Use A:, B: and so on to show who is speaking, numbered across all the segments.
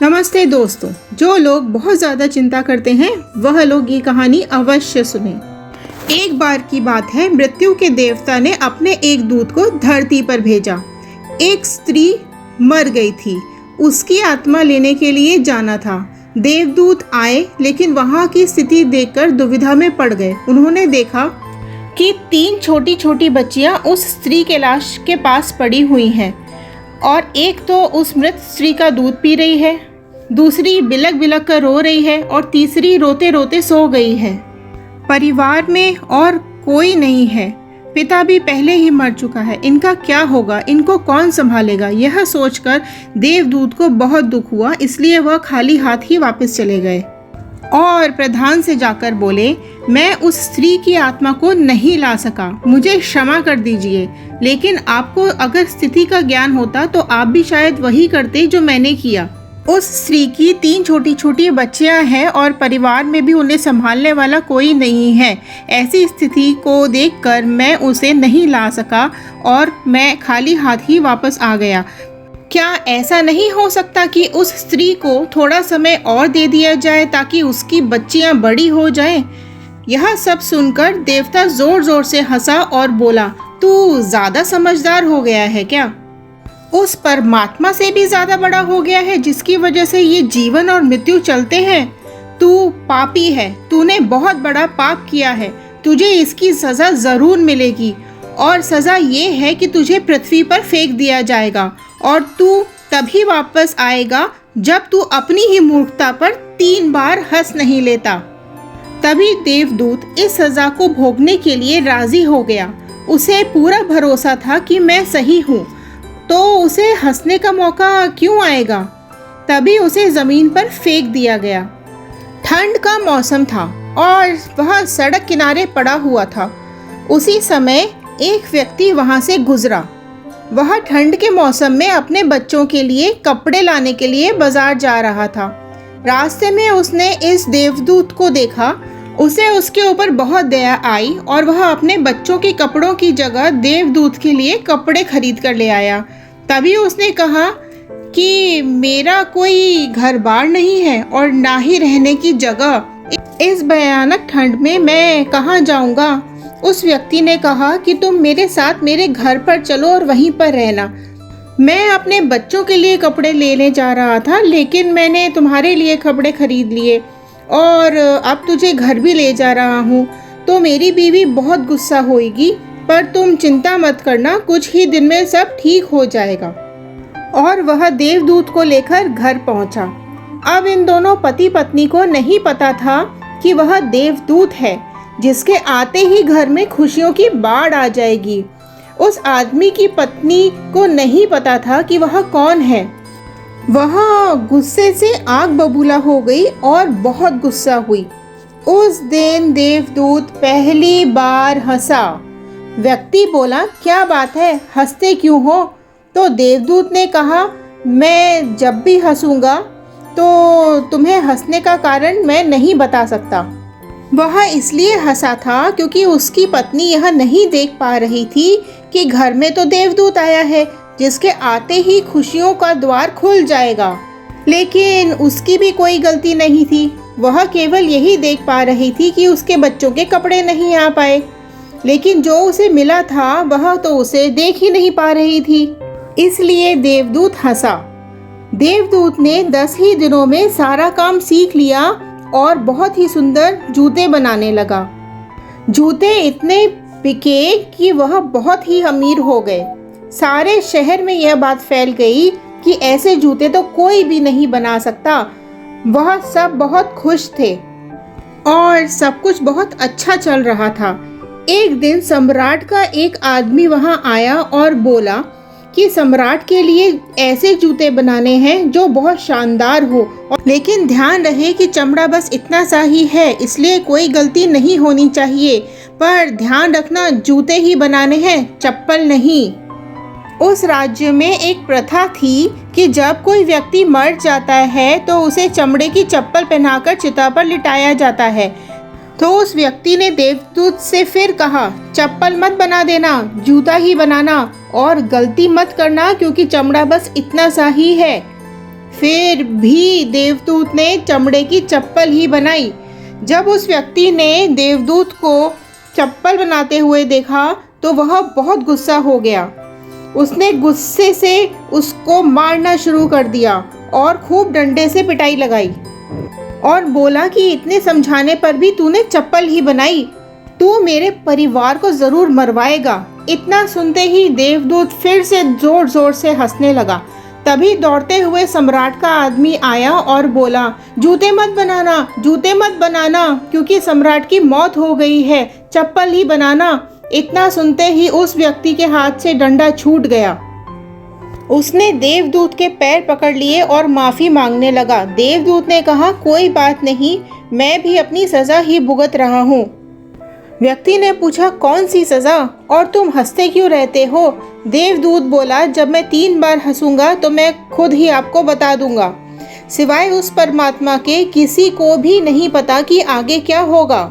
A: नमस्ते दोस्तों। जो लोग बहुत ज़्यादा चिंता करते हैं वह लोग ये कहानी अवश्य सुने। एक बार की बात है, मृत्यु के देवता ने अपने एक दूत को धरती पर भेजा। एक स्त्री मर गई थी, उसकी आत्मा लेने के लिए जाना था। देवदूत आए लेकिन वहाँ की स्थिति देखकर दुविधा में पड़ गए। उन्होंने देखा कि 3 छोटी छोटी बच्चियाँ उस स्त्री के लाश के पास पड़ी हुई हैं और एक तो उस मृत स्त्री का दूध पी रही है, दूसरी बिलक बिलक कर रो रही है और तीसरी रोते रोते सो गई है। परिवार में और कोई नहीं है, पिता भी पहले ही मर चुका है। इनका क्या होगा, इनको कौन संभालेगा? यह सोचकर देवदूत को बहुत दुख हुआ, इसलिए वह खाली हाथ ही वापस चले गए और प्रधान से जाकर बोले, मैं उस स्त्री की आत्मा को नहीं ला सका, मुझे क्षमा कर दीजिए। लेकिन आपको अगर स्थिति का ज्ञान होता तो आप भी शायद वही करते जो मैंने किया। उस स्त्री की 3 छोटी छोटी बच्चियां हैं और परिवार में भी उन्हें संभालने वाला कोई नहीं है। ऐसी स्थिति को देखकर मैं उसे नहीं ला सका और मैं खाली हाथ ही वापस आ गया। क्या ऐसा नहीं हो सकता कि उस स्त्री को थोड़ा समय और दे दिया जाए ताकि उसकी बच्चियां बड़ी हो जाएं? यह सब सुनकर देवता जोर जोर से हंसा और बोला, तू ज़्यादा समझदार हो गया है क्या? उस परमात्मा से भी ज़्यादा बड़ा हो गया है जिसकी वजह से ये जीवन और मृत्यु चलते हैं? तू पापी है, तूने बहुत बड़ा पाप किया है, तुझे इसकी सज़ा ज़रूर मिलेगी। और सज़ा ये है कि तुझे पृथ्वी पर फेंक दिया जाएगा और तू तभी वापस आएगा जब तू अपनी ही मूर्खता पर 3 बार हंस नहीं लेता। तभी देवदूत इस सज़ा को भोगने के लिए राज़ी हो गया। उसे पूरा भरोसा था कि मैं सही हूँ, तो उसे हंसने का मौका क्यों आएगा? तभी उसे ज़मीन पर फेंक दिया गया। ठंड का मौसम था और वह सड़क किनारे पड़ा हुआ था। उसी समय एक व्यक्ति वहाँ से गुजरा। वह ठंड के मौसम में अपने बच्चों के लिए कपड़े लाने के लिए बाजार जा रहा था। रास्ते में उसने इस देवदूत को देखा। उसे उसके ऊपर बहुत दया आई और वह अपने बच्चों के कपड़ों की जगह देवदूत के लिए कपड़े खरीद कर ले आया। तभी उसने कहा कि मेरा कोई घर बार नहीं है और ना ही रहने की जगह। इस भयानक ठंड में मैं कहाँ जाऊँगा? उस व्यक्ति ने कहा कि तुम मेरे साथ मेरे घर पर चलो और वहीं पर रहना। मैं अपने बच्चों के लिए कपड़े लेने जा रहा था, लेकिन मैंने तुम्हारे लिए कपड़े खरीद लिए और अब तुझे घर भी ले जा रहा हूँ, तो मेरी बीवी बहुत गुस्सा होगी, पर तुम चिंता मत करना, कुछ ही दिन में सब ठीक हो जाएगा। और वह देवदूत को लेकर घर पहुँचा। अब इन दोनों पति पत्नी को नहीं पता था कि वह देवदूत है जिसके आते ही घर में खुशियों की बाढ़ आ जाएगी। उस आदमी की पत्नी को नहीं पता था कि वह कौन है। वह गुस्से से आग बबूला हो गई और बहुत गुस्सा हुई। उस दिन देवदूत पहली बार हंसा। व्यक्ति बोला, क्या बात है, हंसते क्यों हो? तो देवदूत ने कहा, मैं जब भी हंसूंगा तो तुम्हें हंसने का कारण मैं नहीं बता सकता। वह इसलिए हंसा था क्योंकि उसकी पत्नी यह नहीं देख पा रही थी कि घर में तो देवदूत आया है जिसके आते ही खुशियों का द्वार खुल जाएगा। लेकिन उसकी भी कोई गलती नहीं थी। वह केवल यही देख पा रही थी कि उसके बच्चों के कपड़े नहीं आ पाए, लेकिन जो उसे मिला था वह तो उसे देख ही नहीं पा रही थी। इसलिए देवदूत हंसा। देवदूत ने 10 ही दिनों में सारा काम सीख लिया और बहुत ही सुंदर जूते बनाने लगा। जूते इतने बिके कि वह बहुत ही अमीर हो गए। सारे शहर में यह बात फैल गई कि ऐसे जूते तो कोई भी नहीं बना सकता। वह सब बहुत खुश थे और सब कुछ बहुत अच्छा चल रहा था। एक दिन सम्राट का एक आदमी वहां आया और बोला कि सम्राट के लिए ऐसे जूते बनाने हैं जो बहुत शानदार हो, लेकिन ध्यान रहे कि चमड़ा बस इतना सा ही है, इसलिए कोई गलती नहीं होनी चाहिए। पर ध्यान रखना, जूते ही बनाने हैं, चप्पल नहीं। उस राज्य में एक प्रथा थी कि जब कोई व्यक्ति मर जाता है तो उसे चमड़े की चप्पल पहनाकर चिता पर लिटाया जाता है। तो उस व्यक्ति ने देवदूत से फिर कहा, चप्पल मत बना देना, जूता ही बनाना और गलती मत करना क्योंकि चमड़ा बस इतना सा ही है। फिर भी देवदूत ने चमड़े की चप्पल ही बनाई। जब उस व्यक्ति ने देवदूत को चप्पल बनाते हुए देखा तो वह बहुत गुस्सा हो गया। उसने गुस्से से उसको मारना शुरू कर दिया और खूब डंडे से पिटाई लगाई और बोला कि इतने समझाने पर भी तूने चप्पल ही बनाई, तू मेरे परिवार को ज़रूर मरवाएगा। इतना सुनते ही देवदूत फिर से ज़ोर ज़ोर से हंसने लगा। तभी दौड़ते हुए सम्राट का आदमी आया और बोला, जूते मत बनाना क्योंकि सम्राट की मौत हो गई है, चप्पल ही बनाना। इतना सुनते ही उस व्यक्ति के हाथ से डंडा छूट गया। उसने देवदूत के पैर पकड़ लिए और माफ़ी मांगने लगा। देवदूत ने कहा, कोई बात नहीं, मैं भी अपनी सज़ा ही भुगत रहा हूँ। व्यक्ति ने पूछा, कौन सी सज़ा और तुम हंसते क्यों रहते हो? देवदूत बोला, जब मैं 3 बार हंसूंगा तो मैं खुद ही आपको बता दूंगा। सिवाय उस परमात्मा के किसी को भी नहीं पता कि आगे क्या होगा।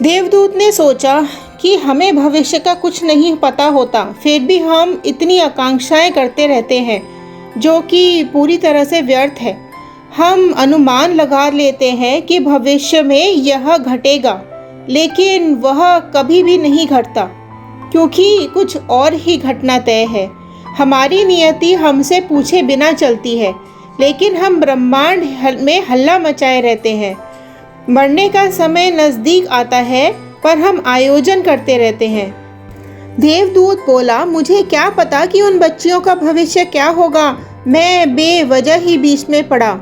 A: देवदूत ने सोचा कि हमें भविष्य का कुछ नहीं पता होता, फिर भी हम इतनी आकांक्षाएं करते रहते हैं जो कि पूरी तरह से व्यर्थ है। हम अनुमान लगा लेते हैं कि भविष्य में यह घटेगा, लेकिन वह कभी भी नहीं घटता क्योंकि कुछ और ही घटना तय है। हमारी नियति हमसे पूछे बिना चलती है, लेकिन हम ब्रह्मांड में हल्ला मचाए रहते हैं। मरने का समय नज़दीक आता है पर हम आयोजन करते रहते हैं। देवदूत बोला, मुझे क्या पता कि उन बच्चियों का भविष्य क्या होगा, मैं बेवजह ही बीच में पड़ा।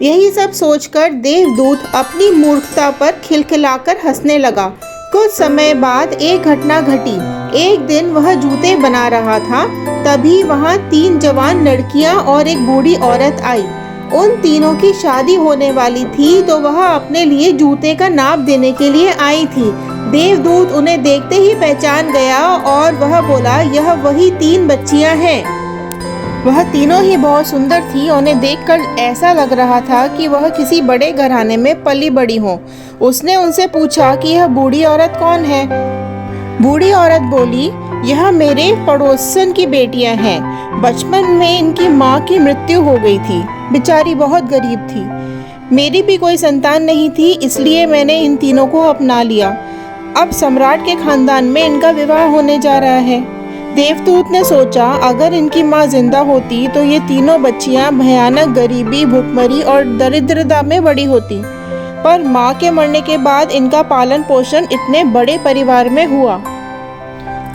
A: यही सब सोचकर देवदूत अपनी मूर्खता पर खिलखिलाकर हंसने लगा। कुछ समय बाद एक घटना घटी। एक दिन वह जूते बना रहा था, तभी वहाँ 3 जवान लड़कियाँ और एक बूढ़ी औरत आई। उन तीनों की शादी होने वाली थी तो वह अपने लिए जूते का नाप देने के लिए आई थी। देवदूत उन्हें देखते ही पहचान गया और वह बोला, यह वही 3 बच्चियां हैं। वह तीनों ही बहुत सुंदर थी। उन्हें देखकर ऐसा लग रहा था कि वह किसी बड़े घराने में पली बड़ी हो। उसने उनसे पूछा कि यह बूढ़ी औरत कौन है। बूढ़ी औरत बोली, यह मेरे पड़ोसन की बेटियां हैं। बचपन में इनकी माँ की मृत्यु हो गई थी, बेचारी बहुत गरीब थी। मेरी भी कोई संतान नहीं थी, इसलिए मैंने इन तीनों को अपना लिया। अब सम्राट के खानदान में इनका विवाह होने जा रहा है। देवदूत ने सोचा, अगर इनकी माँ जिंदा होती तो ये तीनों बच्चियां भयानक गरीबी, भुखमरी और दरिद्रता में बड़ी होती, पर माँ के मरने के बाद इनका पालन पोषण इतने बड़े परिवार में हुआ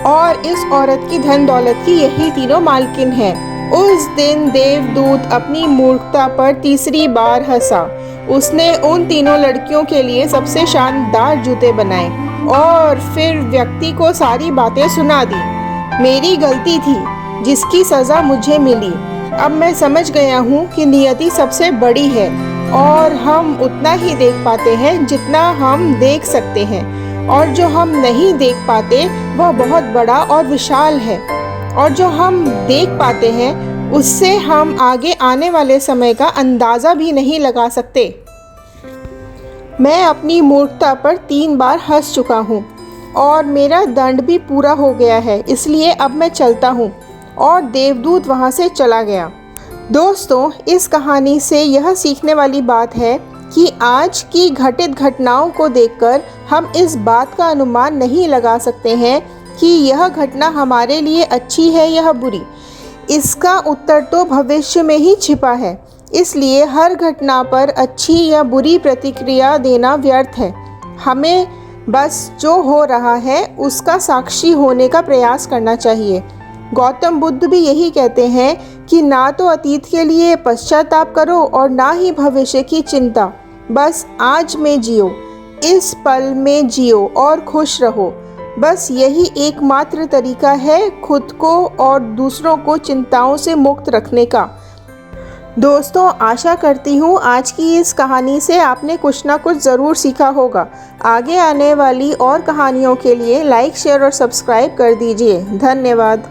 A: और इस औरत की धन दौलत की यही तीनों मालकिन है। उस दिन देवदूत अपनी मूर्खता पर तीसरी बार हंसा। उसने उन तीनों लड़कियों के लिए सबसे शानदार जूते बनाए और फिर व्यक्ति को सारी बातें सुना दी। मेरी गलती थी जिसकी सज़ा मुझे मिली। अब मैं समझ गया हूँ कि नियति सबसे बड़ी है और हम उतना ही देख पाते हैं जितना हम देख सकते हैं, और जो हम नहीं देख पाते वह बहुत बड़ा और विशाल है, और जो हम देख पाते हैं उससे हम आगे आने वाले समय का अंदाज़ा भी नहीं लगा सकते। मैं अपनी मूर्खता पर 3 बार हंस चुका हूँ और मेरा दंड भी पूरा हो गया है, इसलिए अब मैं चलता हूँ। और देवदूत वहाँ से चला गया। दोस्तों, इस कहानी से यह सीखने वाली बात है कि आज की घटित घटनाओं को देखकर हम इस बात का अनुमान नहीं लगा सकते हैं कि यह घटना हमारे लिए अच्छी है या बुरी। इसका उत्तर तो भविष्य में ही छिपा है। इसलिए हर घटना पर अच्छी या बुरी प्रतिक्रिया देना व्यर्थ है। हमें बस जो हो रहा है उसका साक्षी होने का प्रयास करना चाहिए। गौतम बुद्ध भी यही कहते हैं कि ना तो अतीत के लिए पश्चाताप करो और ना ही भविष्य की चिंता। बस आज में जियो, इस पल में जियो और खुश रहो। बस यही एकमात्र तरीका है खुद को और दूसरों को चिंताओं से मुक्त रखने का। दोस्तों, आशा करती हूँ आज की इस कहानी से आपने कुछ ना कुछ ज़रूर सीखा होगा। आगे आने वाली और कहानियों के लिए लाइक, शेयर और सब्सक्राइब कर दीजिए। धन्यवाद।